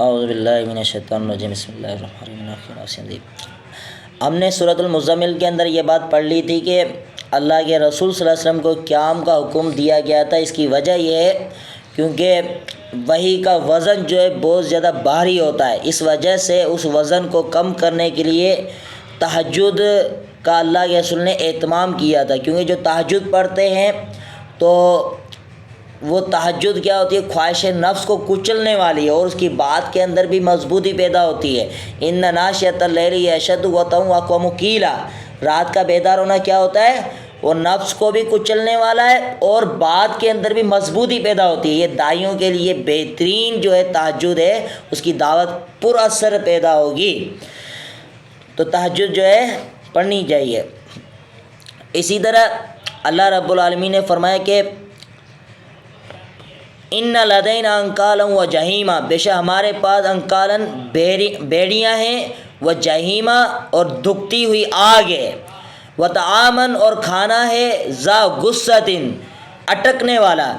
اعوذ باللہ من الشیطان الرجیم بسم اللہ الرحمن الرحیم۔ ہم نے سورۃ المزمل کے اندر یہ بات پڑھ لی تھی کہ اللہ کے رسول صلی اللہ علیہ وسلم کو قیام کا حکم دیا گیا تھا۔ اس کی وجہ یہ ہے کیونکہ وحی کا وزن جو ہے بہت زیادہ بھاری ہوتا ہے، اس وجہ سے اس وزن کو کم کرنے کے لیے تہجد کا اللہ کے رسول نے اہتمام کیا تھا، کیونکہ جو تہجد پڑھتے ہیں تو وہ تہجد کیا ہوتی ہے، خواہش نفس کو کچلنے والی ہے، اور اس کی بات کے اندر بھی مضبوطی پیدا ہوتی ہے۔ ان ناشئۃ اللیل اشد وطئا واقوم قیلا، رات کا بیدار ہونا کیا ہوتا ہے، وہ نفس کو بھی کچلنے والا ہے اور بات کے اندر بھی مضبوطی پیدا ہوتی ہے۔ یہ داعیوں کے لیے بہترین جو ہے تہجد ہے، اس کی دعوت پر اثر پیدا ہوگی، تو تہجد جو ہے پڑھنی چاہیے۔ اسی طرح اللہ رب العالمین نے فرمایا کہ ان لدینا انکالا و جہیما، بے شک ہمارے پاس انکالن بیڑیاں ہیں، و جہیما اور دکھتی ہوئی آگ ہے، و طعامن اور کھانا ہے، ذا غصۃ اٹکنے والا،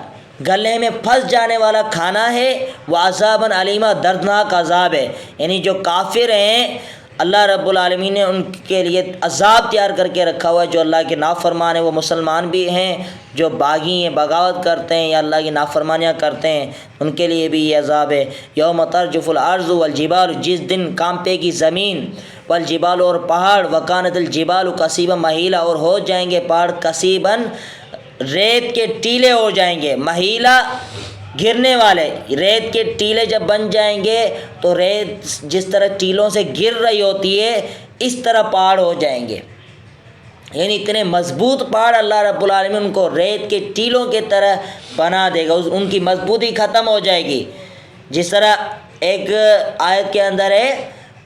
گلے میں پھنس جانے والا کھانا ہے، و عذابن علیما دردناک عذاب ہے۔ یعنی جو کافر ہیں اللہ رب العالمین نے ان کے لیے عذاب تیار کر کے رکھا ہوا ہے۔ جو اللہ کے نافرمان ہیں، وہ مسلمان بھی ہیں، جو باغی ہیں، بغاوت کرتے ہیں یا اللہ کی نافرمانیاں کرتے ہیں، ان کے لیے بھی یہ عذاب ہے۔ یوم ترجف الارض والجبال، جس دن کانپے گی زمین، والجبال اور پہاڑ، وکانت الجبال کثیبا مہیلا، اور ہو جائیں گے پہاڑ کثیباً ریت کے ٹیلے ہو جائیں گے، مہیلا گرنے والے۔ ریت کے ٹیلے جب بن جائیں گے تو ریت جس طرح ٹیلوں سے گر رہی ہوتی ہے اس طرح پہاڑ ہو جائیں گے، یعنی اتنے مضبوط پہاڑ اللہ رب العالمین ان کو ریت کے ٹیلوں کی طرح بنا دے گا، ان کی مضبوطی ختم ہو جائے گی۔ جس طرح ایک آیت کے اندر ہے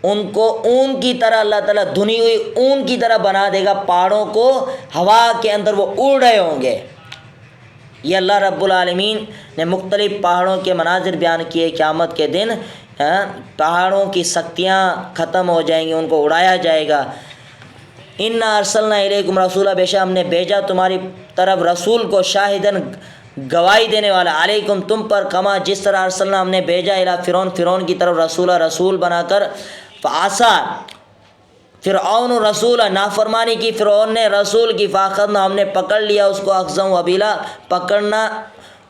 ان کو اون کی طرح اللہ تعالیٰ دھنی ہوئی اون کی طرح بنا دے گا، پہاڑوں کو ہوا کے اندر وہ اڑ رہے ہوں گے۔ یہ اللہ رب العالمین نے مختلف پہاڑوں کے مناظر بیان کیے۔ قیامت کے دن پہاڑوں کی سختیاں ختم ہو جائیں گی، ان کو اڑایا جائے گا۔ انا ارسلنا الیکم رسولا، بے شک ہم نے بھیجا تمہاری طرف رسول کو، شاہدن گواہی دینے والا، علیکم تم پر، کما جس طرح ارسلنا ہم نے بھیجا الی فرعون کی طرف رسولا رسول بنا کر، فعصا فرعون رسول، نافرمانی کی فرعون نے رسول کی، فاخذنا ہم نے پکڑ لیا اس کو، اخذا وبیلا پکڑنا،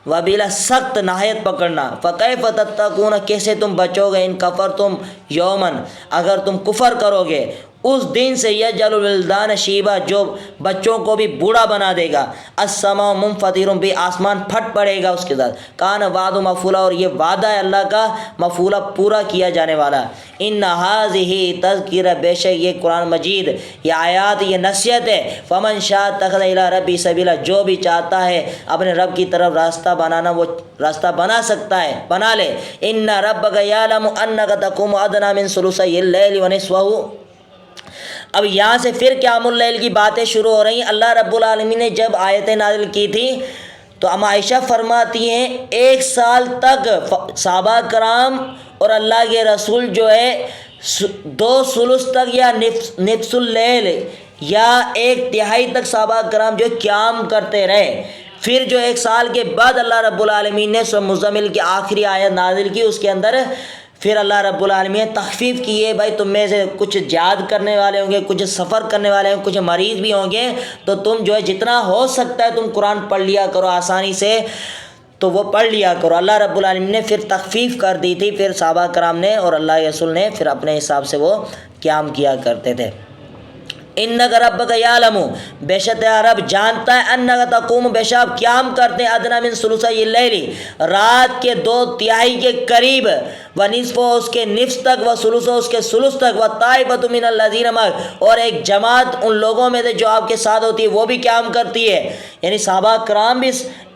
وبیلا سخت نہایت پکڑنا، فکیف تتقون کیسے تم بچو گے، ان کفرتم یومن اگر تم کفر کرو گے اس دن سے، یجعل الولدان شیبا جو بچوں کو بھی بوڑھا بنا دے گا، السماء منفطر بھی آسمان پھٹ پڑے گا اس کے ساتھ، کان وعد مفعولا اور یہ وعدہ ہے اللہ کا مفعولا پورا کیا جانے والا۔ ان ھذہ تذکرہ بے شک یہ قرآن مجید، یہ آیات، یہ نصیحت ہے، فمن شاء اتخذ الی ربہ سبیلا جو بھی چاہتا ہے اپنے رب کی طرف راستہ بنانا وہ راستہ بنا سکتا ہے، بنا لے۔ ان ربک یعلم انک تقوم ادنی من ثلثی اللیل ونصفہ، اب یہاں سے پھر قیام اللیل کی باتیں شروع ہو رہی ہیں۔ اللہ رب العالمین نے جب آیتیں نازل کی تھی تو ام عائشہ فرماتی ہیں 1 سال تک صحابہ کرام اور اللہ کے رسول جو ہے 2 ثلث تک یا نصف اللیل یا 1/3 تک صحابہ کرام جو قیام کرتے رہے۔ پھر جو 1 سال کے بعد اللہ رب العالمین نے سورۃ مزمل کی آخری آیت نازل کی، اس کے اندر پھر اللہ رب العالمین نے تخفیف کی ہے، بھائی تم میں سے کچھ جہاد کرنے والے ہوں گے، کچھ سفر کرنے والے ہوں گے، کچھ مریض بھی ہوں گے، تو تم جو ہے جتنا ہو سکتا ہے تم قرآن پڑھ لیا کرو آسانی سے، تو وہ پڑھ لیا کرو۔ اللہ رب العالمین نے پھر تخفیف کر دی تھی، پھر صحابہ کرام نے اور اللہ کے رسول نے پھر اپنے حساب سے وہ قیام کیا کرتے تھے۔ انک ربک یعلم بے شک رب جانتا ہے، انک تقوم بے شک قیام کرتے ہیں، ادنی من ثلثی اللیل رات کے 2/3 کے قریب، و نصف اس کے نصف تک، و ثلث اس کے ثلث تک، و طائفۃ من الذین معک اور ایک جماعت ان لوگوں میں سے جو آپ کے ساتھ ہوتی ہے وہ بھی قیام کرتی ہے۔ یعنی صحابہ کرام بھی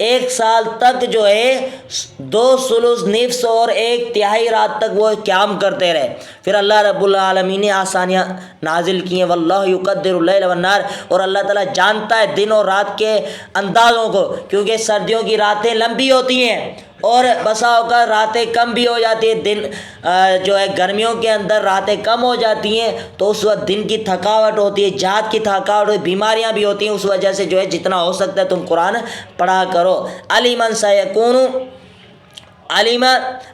1 سال تک جو ہے 2 ثلث نصف اور 1/3 رات تک وہ قیام کرتے رہے۔ پھر اللہ رب العالمین نے آسانیاں نازل کی ہیں، واللہ یقدر اللیل والنہار اور اللہ تعالیٰ جانتا ہے دن اور رات کے اندازوں کو، کیونکہ سردیوں کی راتیں لمبی ہوتی ہیں اور بسا اوقات راتیں کم بھی ہو جاتی ہیں، دن جو ہے گرمیوں کے اندر راتیں کم ہو جاتی ہیں، تو اس وقت دن کی تھکاوٹ ہوتی ہے، جہاد کی تھکاوٹ ہوتی ہے، بیماریاں بھی ہوتی ہیں، اس وجہ سے جو ہے جتنا ہو سکتا ہے تم قرآن پڑھا کرو۔ علی من سیکون علیمہ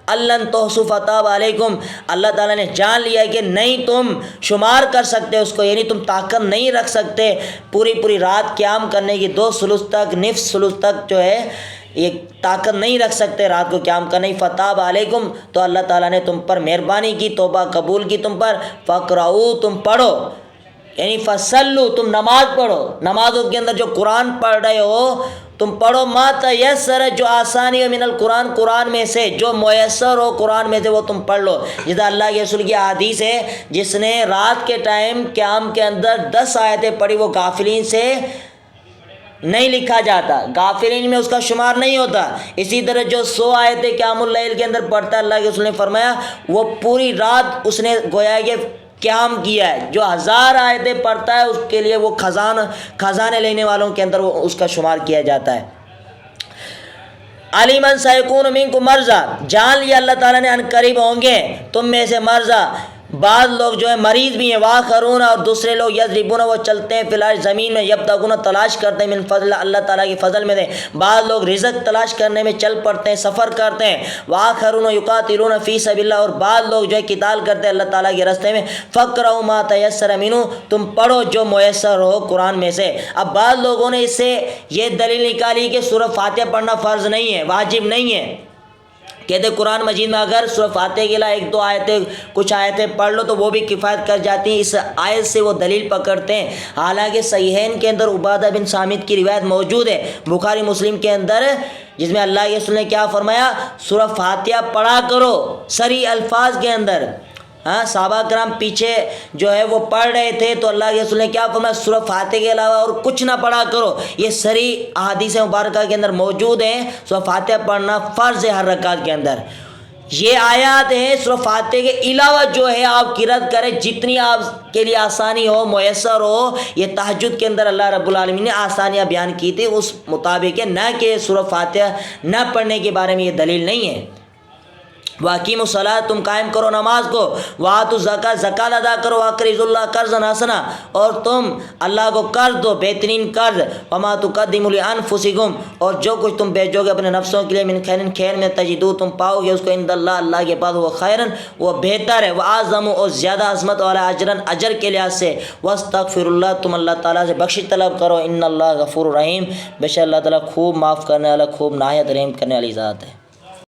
اللہ تحصوا فتاب علیکم، اللہ تعالیٰ نے جان لیا کہ نہیں تم شمار کر سکتے اس کو، یعنی تم طاقت نہیں رکھ سکتے پوری رات قیام کرنے کی، 2 ثلث تک، نصف ثلث تک جو ہے یہ طاقت نہیں رکھ سکتے رات کو قیام کرنے، فتاب علیکم تو اللہ تعالیٰ نے تم پر مہربانی کی، توبہ قبول کی تم پر، فقرؤ تم پڑھو، یعنی فصلو تم نماز پڑھو، نمازوں کے اندر جو قرآن پڑھ رہے ہو تم پڑھو، ما تیسر جو آسانی ہے من القرآن، قرآن میں سے جو میسر ہو قرآن میں سے وہ تم پڑھ لو، جیسا اللہ کے رسول کی حدیث ہے جس نے رات کے ٹائم قیام کے اندر 10 آیتیں پڑھی وہ غافلین سے نہیں لکھا جاتا، غافلین میں اس کا شمار نہیں ہوتا۔ اسی طرح جو 100 آیتیں قیام اللیل کے اندر پڑھتا ہے، اللہ کے رسول نے فرمایا وہ پوری رات اس نے گویا کہ قیام کیا ہے، جو 1000 آیتیں پڑھتا ہے اس کے لیے وہ خزانے لینے والوں کے اندر وہ اس کا شمار کیا جاتا ہے۔ علیمن سیکون منکم مرضی، جان لیا اللہ تعالیٰ نے ان قریب ہوں گے تم میں سے مرضی، بعض لوگ جو ہے مریض بھی ہیں، واخرون اور دوسرے لوگ یضربون وہ چلتے ہیں فی الارض زمین میں، یبتغون تلاش کرتے ہیں من فضل اللہ تعالیٰ کے فضل میں دے، بعض لوگ رزق تلاش کرنے میں چل پڑتے ہیں، سفر کرتے ہیں، واخرون یقاتلون فی سبیل اللہ اور بعض لوگ جو ہے قتال کرتے ہیں اللہ تعالیٰ کے راستے میں، فقرؤ ما تیسر منہ تم پڑھو جو میسر ہو قرآن میں سے۔ اب بعض لوگوں نے اس سے یہ دلیل نکالی کہ سورہ فاتحہ پڑھنا فرض نہیں ہے، واجب نہیں ہے، کہتے قرآن مجید میں اگر سورہ فاتحہ کے علاوہ 1-2 آیتیں کچھ آیتیں پڑھ لو تو وہ بھی کفایت کر جاتی ہیں، اس آیت سے وہ دلیل پکڑتے ہیں، حالانکہ صحیحین کے اندر عبادہ بن صامت کی روایت موجود ہے بخاری مسلم کے اندر، جس میں اللہ کے رسول نے کیا فرمایا، سورہ فاتحہ پڑھا کرو صریح الفاظ کے اندر۔ ہاں صحابہ کرام پیچھے جو ہے وہ پڑھ رہے تھے تو اللہ کے رسول نے کیا فرمایا، سورہ فاتحہ کے علاوہ اور کچھ نہ پڑھا کرو، یہ صریح احادیث مبارکہ کے اندر موجود ہیں، سورہ فاتحہ پڑھنا فرض ہے ہر رکعت کے اندر۔ یہ آیات ہیں سورہ فاتحہ کے علاوہ جو ہے آپ قرأت کریں جتنی آپ کے لیے آسانی ہو میسر ہو، یہ تہجد کے اندر اللہ رب العالمین نے آسانیاں بیان کی تھی اس مطابق ہے، نہ کہ سورہ فاتحہ نہ پڑھنے کے بارے میں یہ دلیل نہیں ہے۔ واقیم الصلاۃ تم قائم کرو نماز کو، وآتوا الزکوٰۃ زکات ادا کرو، واقرضوا اللہ قرضا حسنا اور تم اللہ کو قرض دو بہترین قرض، وما تقدموا لانفسکم اور جو کچھ تم بھیجو گے اپنے نفسوں کے لیے من خیر خیر میں تجدو تم پاؤ گے اس کو عند اللہ اللہ کے پاس، وہ خیرن وہ بہتر ہے، واعظم اور زیادہ عظمت والا اجرا اجر کے لحاظ سے، واستغفر اللہ تم اللہ تعالیٰ سے بخشش طلب کرو، ان اللہ غفور رحیم بے شک اللہ تعالیٰ خوب معاف کرنے والا خوب نہایت رحم کرنے والی ذات ہے۔